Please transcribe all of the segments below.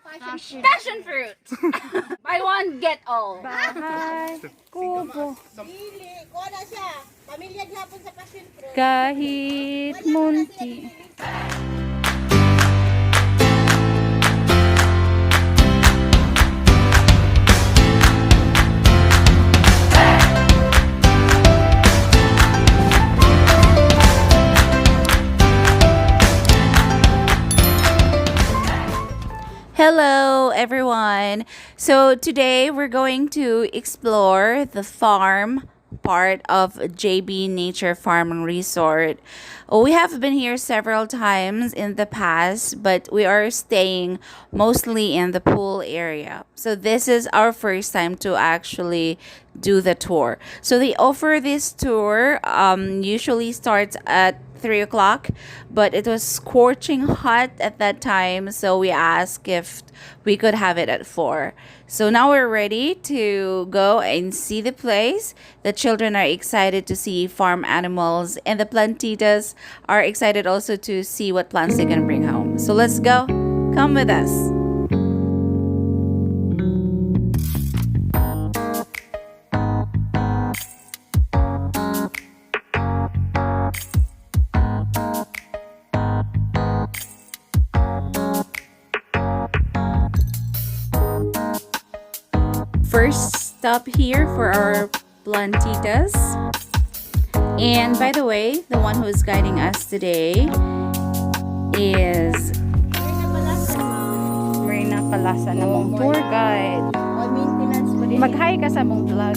Passion fruit. Buy one, get all. Bahay. Kubo. Dili, kuha na siya. Pamilya gihapon sa passion fruit. Kahit munti. Hello everyone. So today we're going to explore the farm part of JB Nature Farm and Resort. We have been here several times in the past, but we are staying mostly in the pool area. So this is our first time to actually do the tour. So they offer this tour usually starts at 3 o'clock, but it was scorching hot at that time, so we asked if we could have it at 4. So now we're ready to go and see the place. The children are excited to see farm animals, and the plantitas are excited also to see what plants they can bring home. So let's go. Come with us. First stop here for our plantitas. And by the way, the one who is guiding us today is Marina Palasa na mong tour guide. Maintenance pa din. Mag-hi ka sa mong vlog.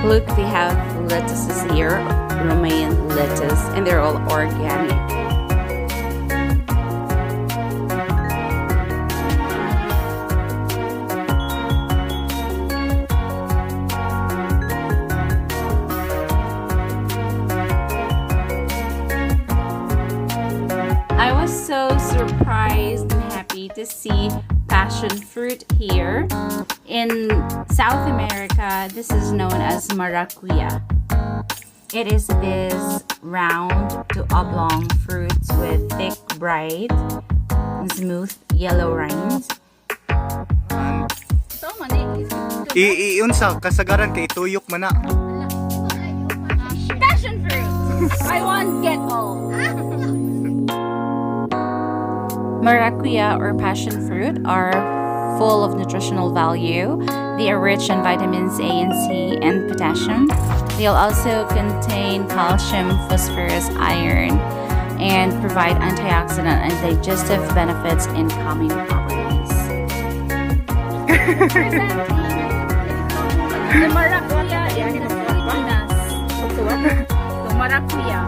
Look, they have lettuces here, romaine lettuce, and they're all organic. I was so surprised and happy to see passion fruit here. In South America, this is known as Maracuya. It is this round to oblong fruits with thick, bright, and smooth yellow rinds. Iunsa kasagaran kay tuyok man na. Passion fruit. Buy one, get all. Maracuya or passion fruit are full of nutritional value. They are rich in vitamins A and C and potassium. They'll also contain calcium, phosphorus, iron, and provide antioxidant and digestive benefits in calming properties. The Maracuya in the Philippines. The Maracuya.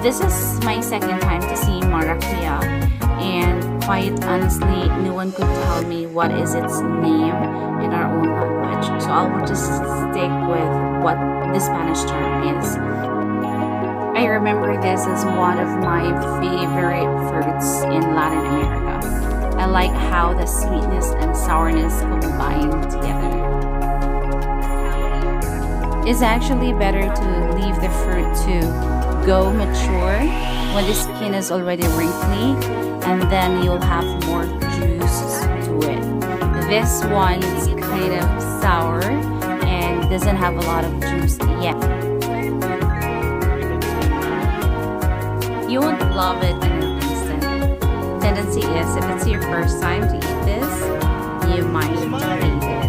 This is my second time to see Maracuya, and quite honestly, no one could tell me what is its name in our own language. So I'll just stick with what the Spanish term is. I remember this as one of my favorite fruits in Latin America. I like how the sweetness and sourness combine together. It's actually better to leave the fruit to go mature when the skin is already wrinkly, and then you'll have more juice to it. This one is kind of sour and doesn't have a lot of juice yet. You won't love it in an instant. Tendency is, if it's your first time to eat this, you might hate it.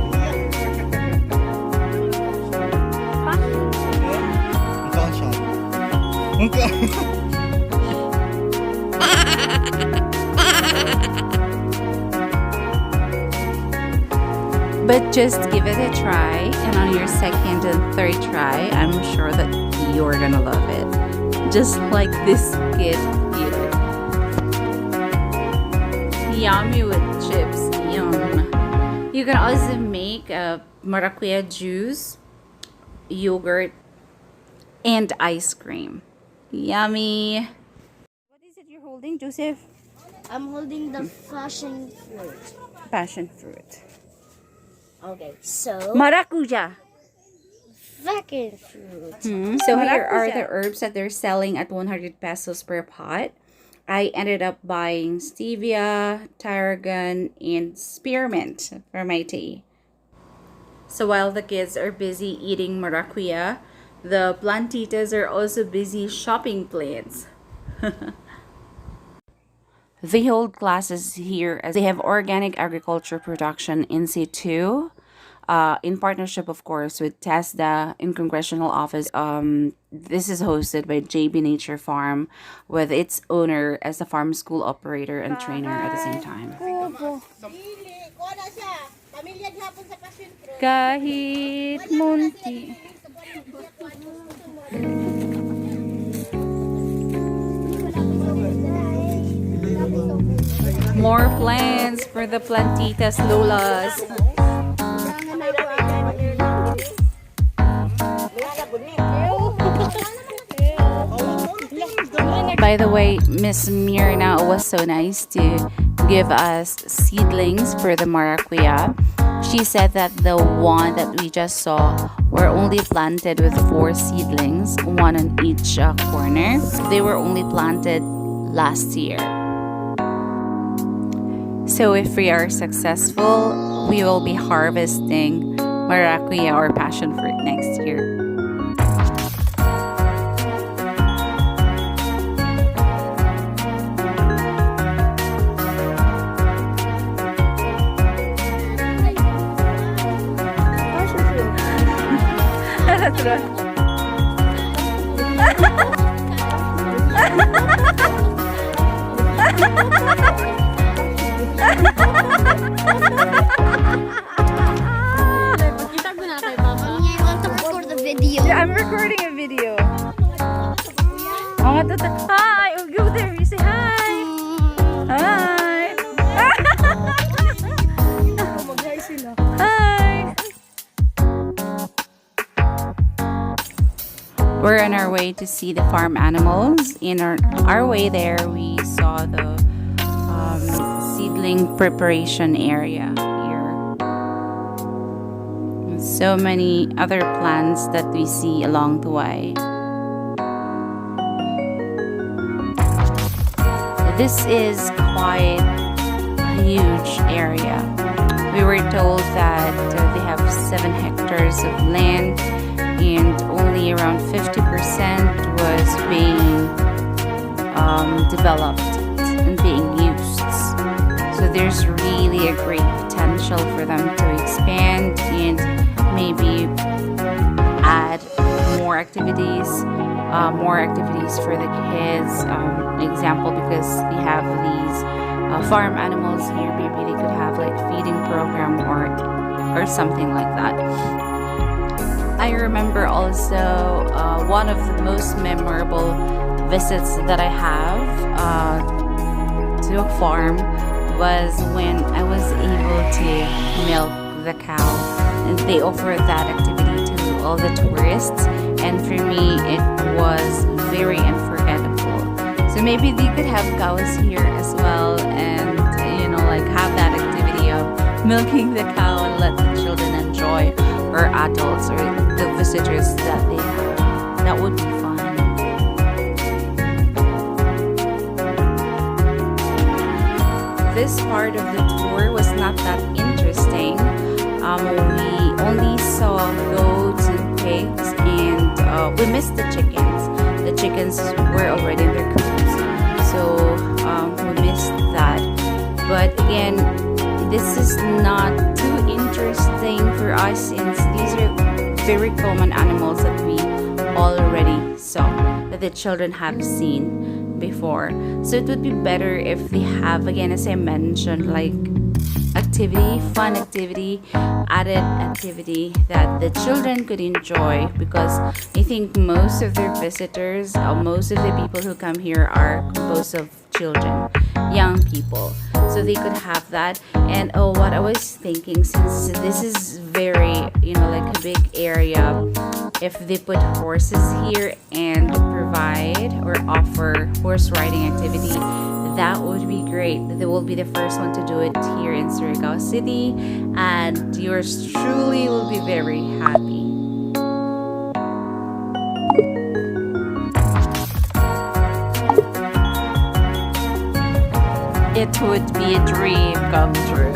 But just give it a try, and on your second and third try, I'm sure that you're gonna love it. Just like this kid here. Yummy with chips. Yum. You can also make a maracuya juice, yogurt, and ice cream. Yummy. What is it you're holding, Joseph? I'm holding the passion fruit. Passion fruit. Okay, so Maracuya. fucking fruit. So here are the herbs that they're selling at 100 pesos per pot. I ended up buying stevia, tarragon, and spearmint for my tea. So while the kids are busy eating maracuya, the plantitas are also busy shopping plants. They hold classes here as they have organic agriculture production in situ, in partnership, of course, with TESDA in Congressional Office. This is hosted by JB Nature Farm, with its owner as the farm school operator and trainer at the same time. Dili, ko na siya. Pamilya gihapon sa passion fruit. Kahit munti. More plants for the plantitas, lolas. By the way, Miss Mirna was so nice to give us seedlings for the maracuya. She said that the one that we just saw were only planted with 4 seedlings, one on each corner. They were only planted last year. So if we are successful, we will be harvesting maracuya or passion fruit next year. I want to record the video. Yeah, I'm recording a video. Hi, oh, go there. You say hi. Hi. Hi. We're on our way to see the farm animals. In our way there, we saw the seedling preparation area here. And so many other plants that we see along the way. This is quite a huge area. We were told that they have 7 hectares of land and only around 50% was being developed and being used. So there's really a great potential for them to expand and maybe add more activities for the kids. Example, because they have these farm animals here, maybe they could have like feeding program or something like that. I remember also one of the most memorable visits that I have to a farm was when I was able to milk the cow, and they offer that activity to all the tourists, and for me it was very unforgettable. So maybe they could have cows here as well, and like have that activity of milking the cow and let the children enjoy, or adults or the visitors that they have. That would be fun. This part of the tour was not that interesting. We only saw goats and pigs, and we missed the chickens. The chickens were already in their coops, so we missed that. But again, this is not too interesting for us, since these are very common animals that we already saw, that the children have seen before. So it would be better if they have, again, as I mentioned, like fun activity, added activity that the children could enjoy, because I think most of their visitors, most of the people who come here are composed of children, young people, so they could have that. And what I was thinking, since this is very like a big area, if they put horses here and provide or offer horse riding activity, that would be great. They will be the first one to do it here in Surigao City, and yours truly will be very happy. would be a dream come true.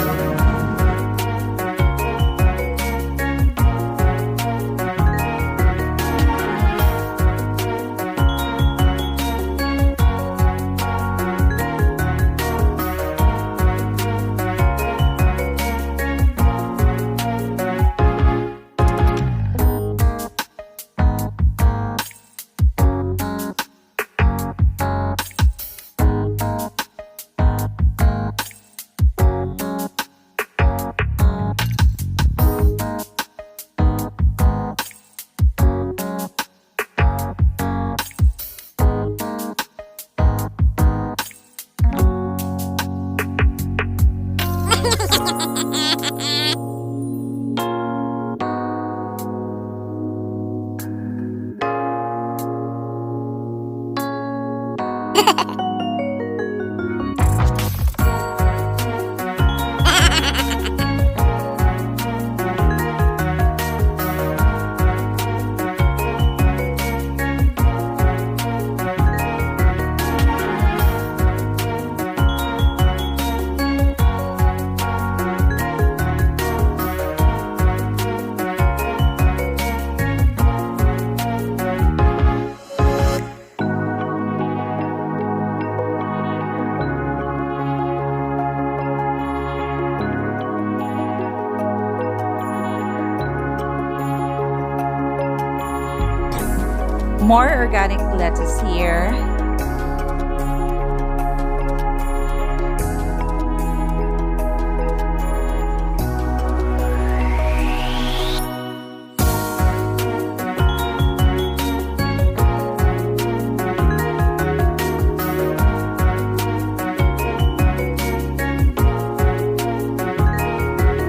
More organic lettuce here.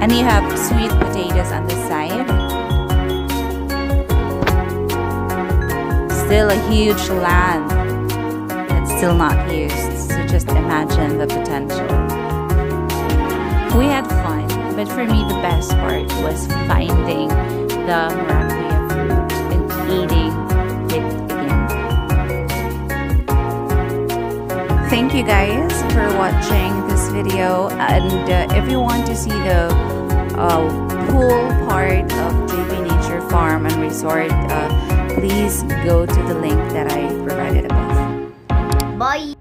And you have sweet potatoes on the side. Still a huge land that's still not used, so just imagine the potential. We had fun, but for me the best part was finding the Maracuya fruit and eating it again. Thank you guys for watching this video, and if you want to see the pool part of JB Nature Farm and Resort, please go to the link that I provided above. Bye!